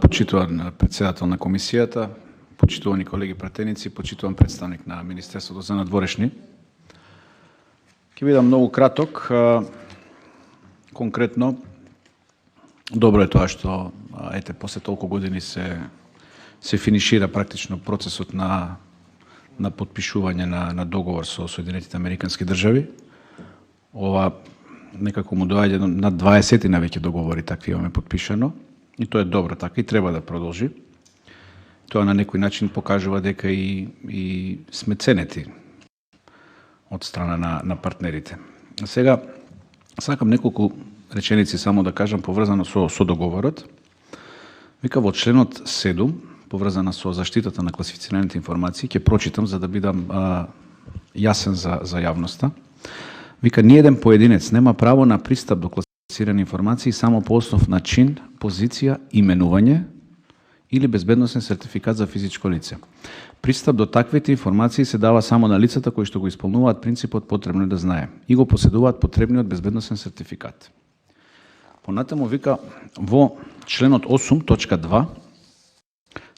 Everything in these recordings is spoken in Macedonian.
почитуван председател на комисијата, почитувани колеги пратеници, почитуван представник на Министерството за надворешни. Ќе бидам многу краток. Конкретно, добро е тоа што после толку години се финишира практично процесот на потпишување на договор со Соединетите Американски држави. Ова некако му доаѓа на 20 на веќе договори такви имаме потпишано и тоа е добро, така и треба да продолжи. Тоа на некој начин покажува дека и сме ценети од страна на партнерите. Сега сакам неколку реченици само да кажам поврзано со договорот. Вика во членот 7, поврзана со заштитата на класифицираните информации, ќе прочитам за да бидам јасен за јавноста. Вика, ниеден поединец нема право на пристап до класифицирани информации само по основ на чин, позиција, именување или безбедносен сертификат за физичко лице. Пристап до таквите информации се дава само на лицата кои што го исполнуваат принципот потребно да знае и го поседуваат потребниот безбедносен сертификат. Понатаму вика во членот 8.2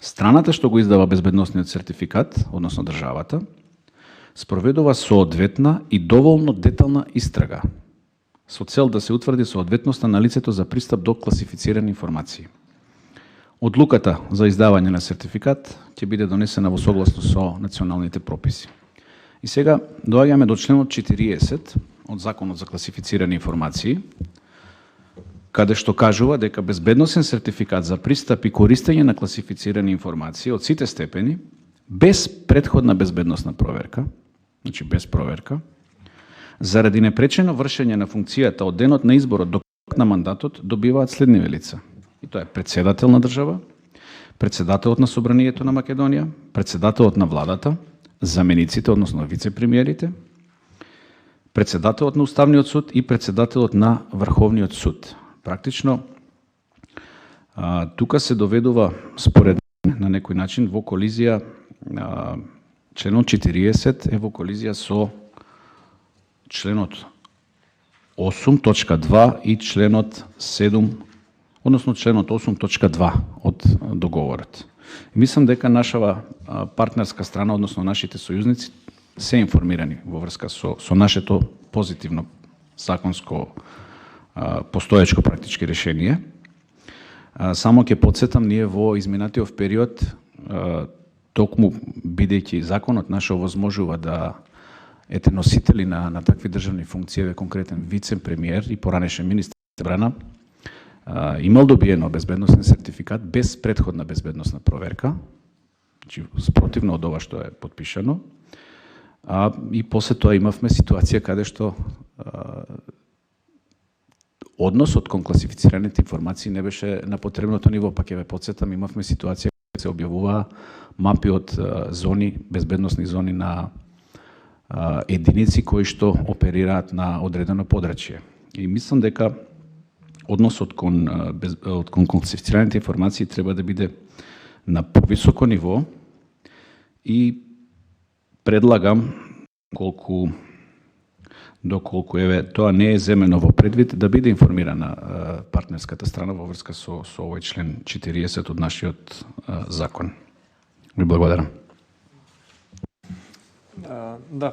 страната што го издава безбедносниот сертификат, односно државата, спроведува соодветна и доволно детална истрага со цел да се утврди соодветноста на лицето за пристап до класифицирани информации. Одлуката за издавање на сертификат ќе биде донесена во согласно со националните прописи. И сега доаѓаме до членот 40 од Законот за класифицирани информации, каде што кажува дека безбедносен сертификат за пристап и користење на класифицирани информации од сите степени, без претходна безбедносна проверка, значи без проверка, заради непречено вршење на функцијата од денот на изборот до крајот на мандатот, добиваат следниви лица. И тоа е председател на држава, председателот на Собранието на Македонија, председателот на владата, замениците, односно вице-премиерите, председателот на Уставниот суд и председателот на Врховниот суд. Практично, тука се доведува, според на некој начин, во колизија, членот 40 е во колизија со членот 8.2 и членот 7, односно членот 8.2 од договорот. Мислам дека нашава партнерска страна, односно нашите сојузници, се информирани во врска со нашето позитивно законско постоечко практички решение. Само ќе потсетам, ние во изминатиот период, токму бидејќи законот наш овозможува да ете носители на такви државни функции, конкретен вице-премиер и поранешен министер одбрана, имал добиено безбедносен сертификат без претходна безбедносна проверка, значи спротивно од ова што е потпишано, и после тоа имавме ситуација каде што односот кон класифицираните информации не беше на потребното ниво, па ќе ве потсетам, имавме ситуација каде се објавуваа мапи од зони, безбедносни зони на единици кои што оперираат на одредено подрачје. И мислам дека односот кон класифицираните информации треба да биде на повисоко ниво и предлагам, доколку тоа не е земено во предвид, да биде информирана партнерската страна во врска со овој член 40 од нашиот закон. Ви благодарам. Да,